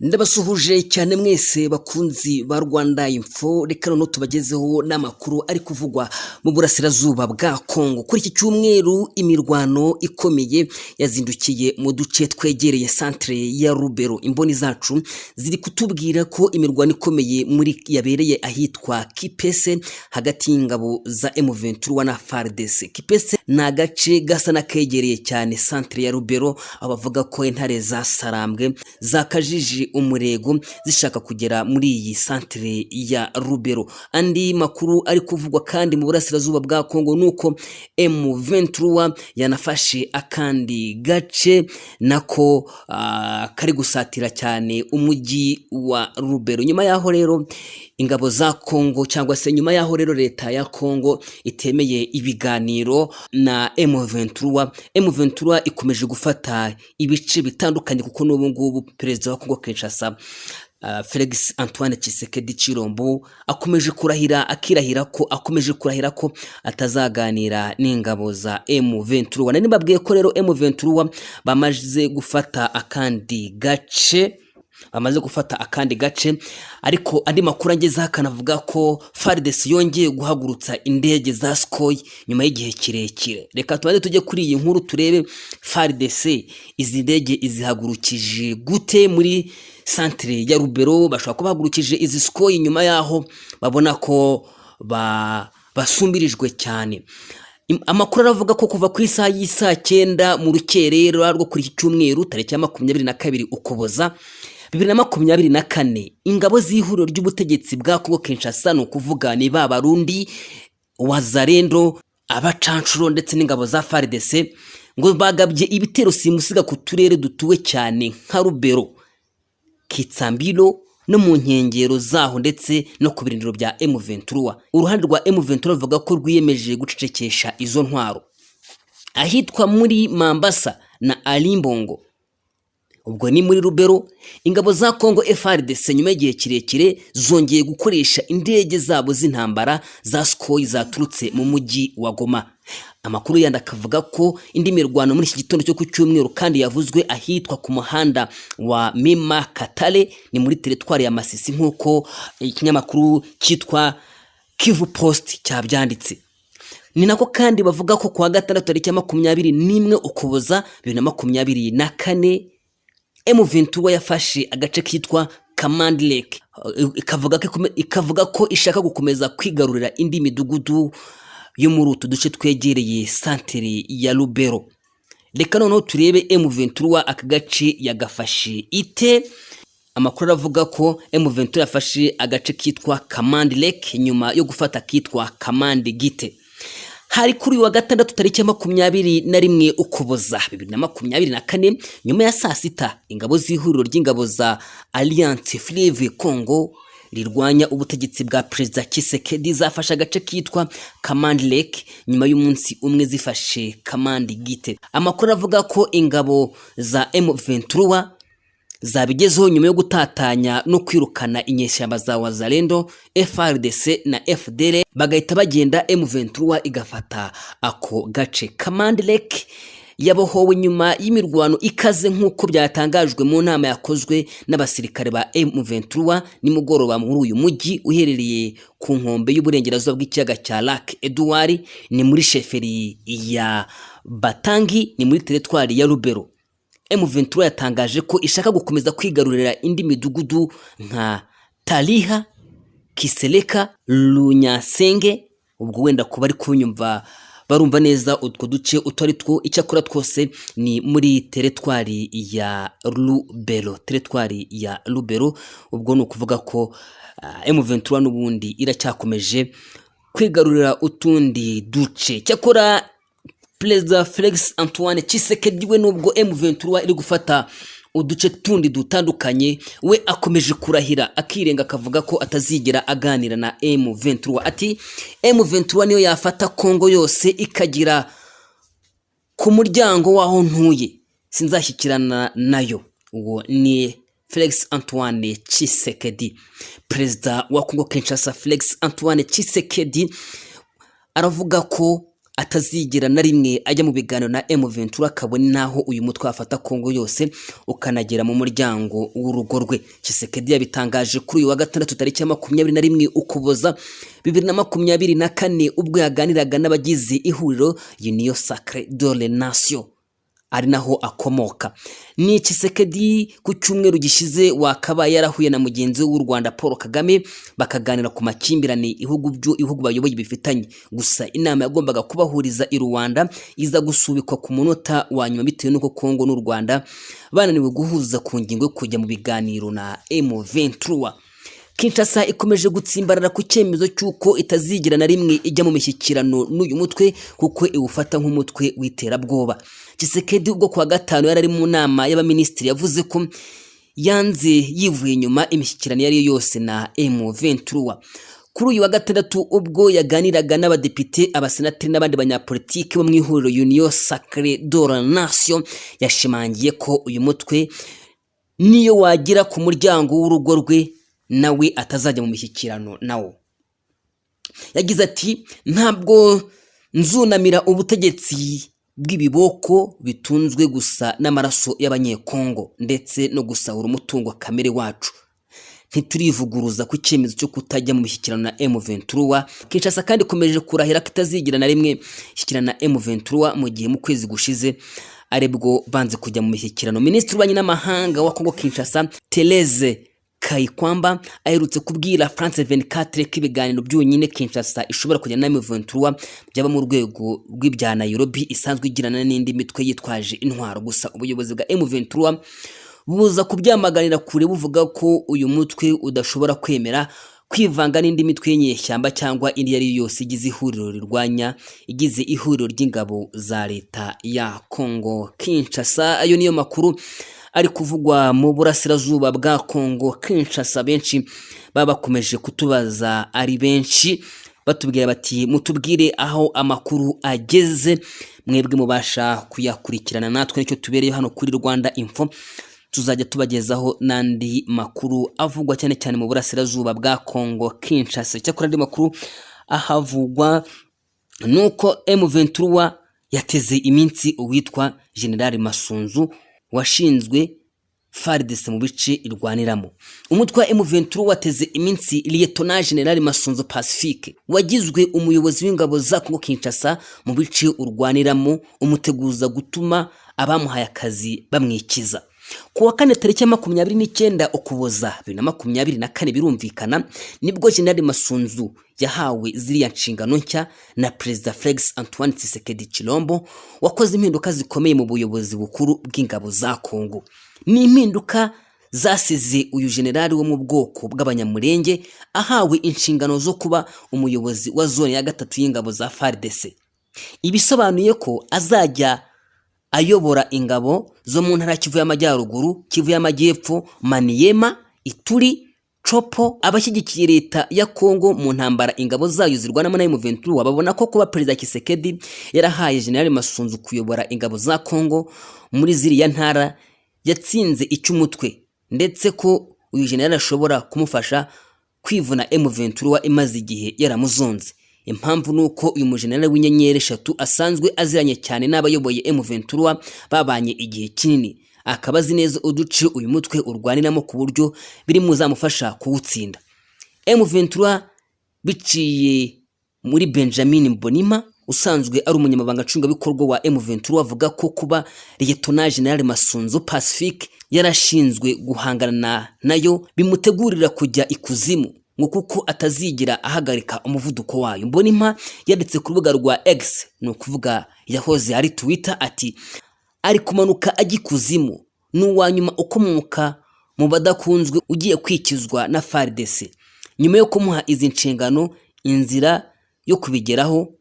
Ndabasuhuje cyane mwese bakunzi ba Rwanda Info, reka no tubagezeho n'amakuru ari kuvugwa mu burasirazuba bwa Kongo. Kuri iki cyumweru imirwano ikomeye yazindukiye mu duce twegereye centre ya Rubero. Imboni zacu ziri kutubwira ko imirwano ikomeye muri yabereye ahitwa Kipese hagati y'ingabo za M23 na FARDC. Kipese ni agace gasa n'akegereye cyane centre ya Rubero, abavuga ko intare za Sarambwe zakajije umurego zishaka kugera muri iyi centre ya Rubero. Andi makuru ari kuvugwa kandi mu burasirazuba bwa Kongo nuko M23 yanafashe akandi gace nako kari gusatira cyane umujyi wa Rubero. Nyuma yaho rero ingabo za Kongo cyangwa se nyuma yaho rero leta ya Kongo itemeye ibiganiro na M23 ikomeje gufata ibice bitandukanye kuko n'ubu ngubu perezida wa Kongo Kinshasa Felix Antoine Tshisekedi Chilombo akomeje kurahira ko atazaganira n'ingabo za M23. Nani babwiye ko rero M23 bamaze gufata akandi gace, ariko andi makuru angeze akanavuga ko FARDC yongeye guhagurutsa indege za Sukhoi nyuma y'igihe kirekire. Reka tubanze tujye kuri iyi nkuru turebe FARDC izi ndege izihagurukije gute muri centre ya Rubero. Bashobora kubahagurukije izi Sukhoi nyuma yaho babona ko basumbirijwe cyane. Amakuru aravuga ko kuva ku isaha y'isa 9 mu rukerera rwo kuri iki cyumweru tariki ya 22 Ukuboza 2024 ingabo z'ihuriro ry'ubutegetsi bwa Kongo Kinshasa no kuvuga ni Barundi, Wazalendo, abacancuro ndetse n'ingabo za FARDC ngo bagabye ibitero simusiga ku turere dutuwe cyane nka Rubero, Kitsambiro no mu nkengero zaho ndetse no ku birindiro bya M23. Uruhande rwa M23 ruvuga ko rwiyemeje gucecekesha izo ntwaro ahitwa muri Mambasa na Alimbongo. Ubwo ni muri Rubero. Ingabo za Kongo FARDC nyuma y'igihe kirekire zongeye gukoresha indege zabo z'intambara za Sukhoi zaturutse mu mujyi wa Goma. Amakuru yandi akavuga ko indi mirwano muri iki gitondo cyo ku cyumweru kandi yavuzwe ahitwa ku muhanda wa Mima Katale ni muri teritwari ya Masisi nk'uko ikinyamakuru cyitwa Kivu Post cyabyanditse. Ni nako kandi bavuga ko kuwa gatandatu tariki ya 21 Ukuboza 2024 M23 yafashe agace kitwa Command Lake, ikavuga ko ishaka gukomeza kwigarurira indi midugudu yo muri utu duce twegereye centre ya Rubero. Reka noneho turebe M23 aka gace yagafashe ite. Amakuru avuga ko M23 yafashe agace kitwa Command Lake nyuma yo gufata kitwa Command Gite. Hari kuri wa gatandatu tariki ya 21 Ukuboza 2024 nyuma ya saa 6 ingabo z'ihuriro ry'ingabo za Alliance Fleuve Congo rirwanya ubutegetsi bwa Perezida Tshisekedi zafashe agace kitwa Command Lake nyuma y'umunsi umwe zifashe Command Gite. Amakuru avuga ko ingabo za M23 zabigezeho nyuma yo gutatanya no kwirukana inyeshyamba za Wazalendo, FARDC na FDL bagahita bagenda M23 igafata ako gace. Command Lake yabohowe nyuma y'imirwano ikaze nk'uko byatangajwe mu nama yakozwe n'abasirikare ba M23 nimugoroba muri uyu mujyi uherereye ku nkombe y'uburengerazuba bw'ikiyaga cya Lac Edouard, ni muri sheferi ya Batangi, ni muri teritwari ya Rubero. M23 yatangaje ko ishaka gukomeza kwigarurira indi midugudu nka Taliha, Kiseleka, Lunyasenge. Ubwo wenda kuba ari kunyumva barumva neza utwo duce utari two icyakora twose ni muri teritwari ya Rubero. Ubwo ni ukuvuga ko M23 n'ubundi iracyakomeje kwigarurira utundi duce. Cyakora Perezida Felix Antoine Tshisekedi we nubwo M23 iri gufata uduce tundi dutandukanye, we akomeje kurahira akirenga akavuga ko atazigera aganira na M23. Ati M23 niyo yafata Kongo yose ikagira ku muryango waho ntuye sinzashyikirana nayo. Uwo ni Felix Antoine Tshisekedi. Perezida wa Kongo Kinshasa Felix Antoine Tshisekedi aravuga ko atazigera na rimwe ajya mu biganiro na M23 kabone naho uyu mutwe wafata Kongo yose ukanagera mu muryango w'urugo rwe. Tshisekedi yabitangaje kuri uyu wa gatandatu tariki ya 21 Ukuboza 2024 ubwo yaganiraga n'abagize ihuriro Union Sacrée de la Nation, ari naho akomoka. Ni Tshisekedi ku cyumweru gishize wakabaye yarahuye na mugenzi w'u Rwanda Paul Kagame bakaganira ku makimbirane ibihugu bayoboye bifitanye. Gusa inama yagombaga kubahuriza i Rwanda iza gusubikwa ku munota wa nyuma bitewe n'uko Kongo n'u Rwanda bananiwe guhuza ku ngingo yo kujya mu biganiro na M23. Kinshasa ikomeje gutsimbarara ku cyemezo cy'uko itazigira na rimwe ijya mu mishyikirano n'uyu mutwe kuko iwufata nk'umutwe w'iterabwoba. Tshisekedi ubwo kwa gatanu yarari mu nama y'abaminisitiri yavuze ko yanze yivuye inyuma imishyikirano yari yose na M23. Kuri uyu wa gatandatu ubwo yaganiraga n'abadepite, abasenateri n'abandi banyapolitiki bo mu ihuriro Union Sacrée de la Nation, yashimangiye ko uyu mutwe niyo wagira ku muryango w'urugo rwe nawe atazajya mu mishyikirano nawo. Yagize ati ntabwo nzunamira ubutegetsi bw'ibiboko bitunzwe gusa n'amaraso y'abanyekongo ndetse no gusahura umutungo kamere wacu. Ntiturivuguruza ku cyemezo cyo kutajya mu mishyikirano na M23. Kinshasa kandi ikomeje kurahira kitazigira na rimwe ishyikirana na M23 mu gihe mu kwezi gushize arebwo banze kujya mu mishyikirano. Minisitiri w'Ububanyi n'Amahanga wa Kongo Kinshasa Therese Kayikwamba aherutse kubwira France 24 ko ibiganiro byonyine Kinshasa ishobora kujya na M23 byaba mu rwego rw'ibya Nairobi isanzwe igirana n'indi mitwe yitwaje intwaro. Gusa ubuyobozi bwa M23 buza kubyamaganira kure buvuga ko uyu mutwe udashobora kwemera kwivanga n'indi mitwe y'inyeshyamba cyangwa indi yari yose igize ihuriro ry'ingabo za leta ya Kongo Kinshasa. Ayo niyo makuru ari kuvugwa mu burasirazuba bwa Kongo Kinshasa. Benshi baba bakomeje kutubaza ari benshi batubwira bati mutubwire aho amakuru ageze, mwebwe mubasha kuyakurikirana, natwe nicyo tubereye hano kuri Rwanda Info. Tuzajya tubagezaho nandi makuru avugwa cyane cyane mu burasirazuba bwa Kongo Kinshasa. Cyakora andi makuru ahavugwa nuko M23 yateze iminsi uwitwa General Masunzu washinzwe FARDC mu bice irwaniramo. Umutwe wa M23 wateze iminsi Lieutenant General Masunzu Pacifique wagizwe umuyobozi w'ingabo za Kongo Kinshasa mu bice urwaniramo umuteguza gutuma abamuhaye akazi bamwikiza. Ku wa kane tariki ya 29 Ukuboza 2024 birumvikana nibwo General Masunzu yahawe ziriya nshingano nshya na Perezida Felix Antoine Tshisekedi Chilombo wakoze impinduka zikomeye mu buyobozi bukuru bw'ingabo za Kongo. Ni impinduka zasize uyu generali wo mu bwoko bw'abanyamurenge ahawe inshingano zo kuba umuyobozi wa zone ya gatatu y'ingabo za FARDC. Ibisobanuye ko azajya ayobora ingabo zo mu ntara Kivu y'Amajyaruguru, Kivu y'Amajyepfo, Maniema, Ituri, Chopo. Abashyigikiye leta ya Kongo mu ntambara ingabo zayo zirwanamo na M23 babona ko kuba Perezida Tshisekedi yarahaye General Masunzu kuyobora ingabo za Kongo muri ziriya ntara yatsinze icy'umutwe, ndetse ko uyu general ashobora kumufasha kwivuna M23 imaze igihe yaramuzonze. Impamvu nuko uyu mujenerali w'inyenyeri 3 asanzwe aziranye cyane n'abayoboye M23 babanye igihe kinini, akabazi neza uduce uyu mutwe urwaniramo ku buryo biri muzamufasha kuwutsinda. M23 biciye muri Benjamin Mbonima usanzwe ari umunyamabanga nshingwabikorwa wa M23 avuga ko kuba Lieutenant General Masunzu Pacifique yarashinzwe guhangana nayo bimutegurira kujya ikuzimu ngo kuko atazigira ahagarika umuvuduko wayo. Mbonima yanditse ku rubuga rwa X, no kuvuga yahoze ari Twitter, ati ari kumanuka agikuzimu n'uwanyuma ukomoka mu badakunzwe ugiye kwikizwa na FARDC. Nyuma yo kumuha izi nshingano inzira yo kubigeraho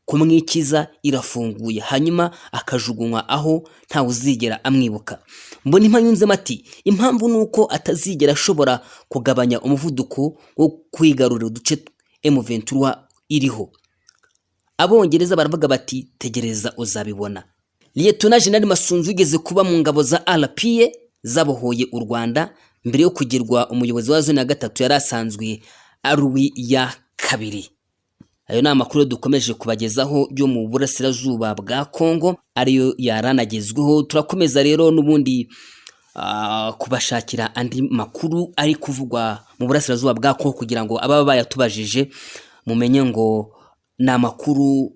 kumwikiza irafunguye, hanyuma akajugunywa aho nta uzigera amwibuka. Mbonima yunzemo ati impamvu nuko atazigera ashobora kugabanya umuvuduko wo kwigarurira uduce M23 iriho. Abongereza baravuga bati tegereza uzabibona. Lieutenant General Masunzu wigeze kuba mu ngabo za RPA zabohoye u Rwanda mbere yo kugirwa umuyobozi wa zone ya gatatu yari asanzwe ari ya kabiri. Ayo ni amakuru dukomeje kubagezaho yo mu burasirazuba bwa Kongo, ariyo yaranagezweho. Turakomeza rero n'ubundi kubashakira andi makuru ari kuvugwa mu burasirazuba bwa Kongo kugira ngo ababa bayatubajije mumenye ngo ni amakuru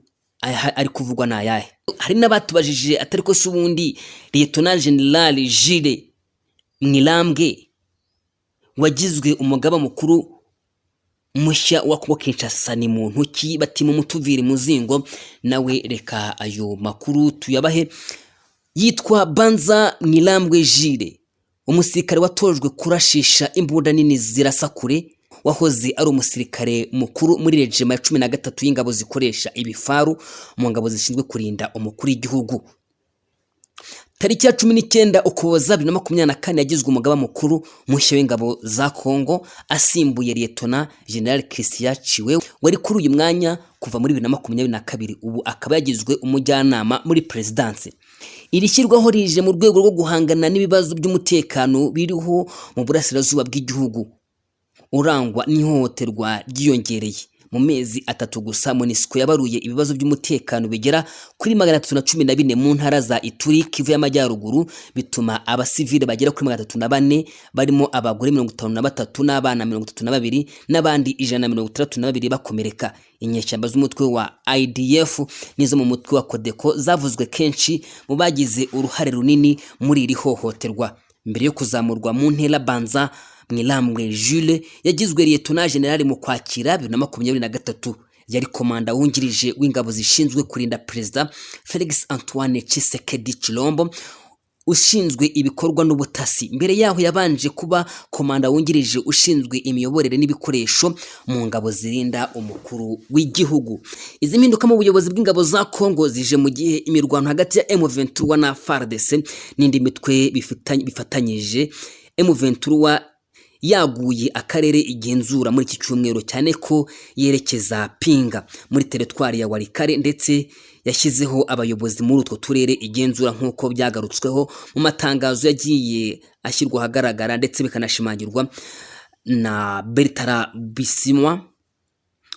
ari kuvugwa na ayahe. Hari n'abatubajije atari ko se ubundi Lieutenant General Jules Mwilambwe wagizwe umugaba mukuru mushya wa Kongo Kinshasa ni muntu ki? Bati mu mutuvire muzingo. Nawe reka ayo makuru tuyabahe. Yitwa Banza Mwilambwe Jules, umusirikare watojwe kurashisha imbunda nini zirasa kure, wahoze ari umusirikare mukuru muri regima ya 13 y'ingabo zikoresha ibifaru mu ngabo zishinzwe kurinda umukuru w'igihugu. Tariki ya 19 Ukuboza 2024 yagizwe umugaba mukuru mushya w'ingabo za Kongo, asimbuye Lieutenant General Christian Chiwewe wari kuri uyu mwanya kuva muri 2022. Ubu akaba yagizwe umujyanama muri presidence. Iri shyirwaho rije mu rwego rwo guhangana n'ibibazo by'umutekano biriho mu burasirazuba bw'igihugu urangwa n'ihohoterwa ryiyongereye. Mu mezi 3 gusa MONUSCO yabaruye ibibazo by'umutekano bigera kuri 314 mu ntara za Ituri, Kivu y'Amajyaruguru, bituma abasivile bagera kuri 304 barimo abagore 53 n'abana 32 n'abandi 132 bakomereka. Inyeshyamba z'umutwe wa IDF nizo mu mutwe wa Codeco zavuzwe kenshi mu bagize uruhare runini muri iri hohoterwa. Mbere yo kuzamurwa mu ntera, Banza Mwilambwe Jules yagizwe Lieutenant General mu Kwakira 2023. Yari komanda wungirije w'ingabo zishinzwe kurinda Perezida Felix Antoine Tshisekedi Tshilombo, ushinzwe ibikorwa n'ubutasi. Mbere yaho yabanje kuba komanda wungirije ushinzwe imiyoborere n'ibikoresho mu ngabo zirinda umukuru w'igihugu. Izi mpinduka mu buyobozi bw'ingabo za Kongo zije mu gihe imirwano hagati ya M23 na FARDC n'indi mitwe bifatanyije. M23 yaguye akarere igenzura muri iki cyumweru, cyane ko yerekeza Pinga muri teritwari ya Walikare, ndetse yashyizeho abayobozi muri utwo turere igenzura nk'uko byagarutsweho mu matangazo yagiye ashyirwa ahagaragara ndetse bikanashimangirwa na Bertrand Bisimwa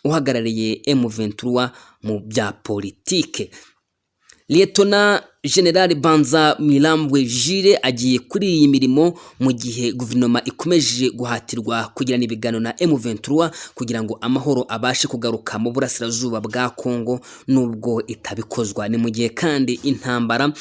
uhagarariye M23 mu bya politike. Lieutenant General Banza Mwilambwe Jules agiye kuri iyi mirimo mu gihe guverinoma ikomeje guhatirwa kugirana ibiganiro na M23 kugira ngo amahoro abashe kugaruka mu burasirazuba bwa Kongo, nubwo itabikozwa. Ni mu gihe kandi intambara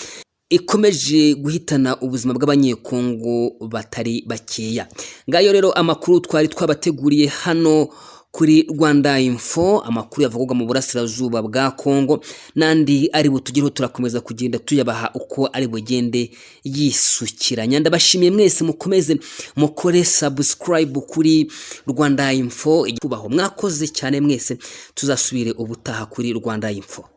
ikomeje guhitana ubuzima bw'abanyekongo batari bakeya. Ngayo rero amakuru twari twabateguriye hano kuri Rwanda Info, amakuru yavugwa mu burasirazuba bwa Kongo nandi ari butugireho. Turakomeza kugenda tuyabaha uko ari bugende yisukiranya. Ndabashimiye mwese, mukomeze mukore subscribe kuri Rwanda Info. Kubaho mwakoze cyane mwese, tuzasubire ubutaha kuri Rwanda Info.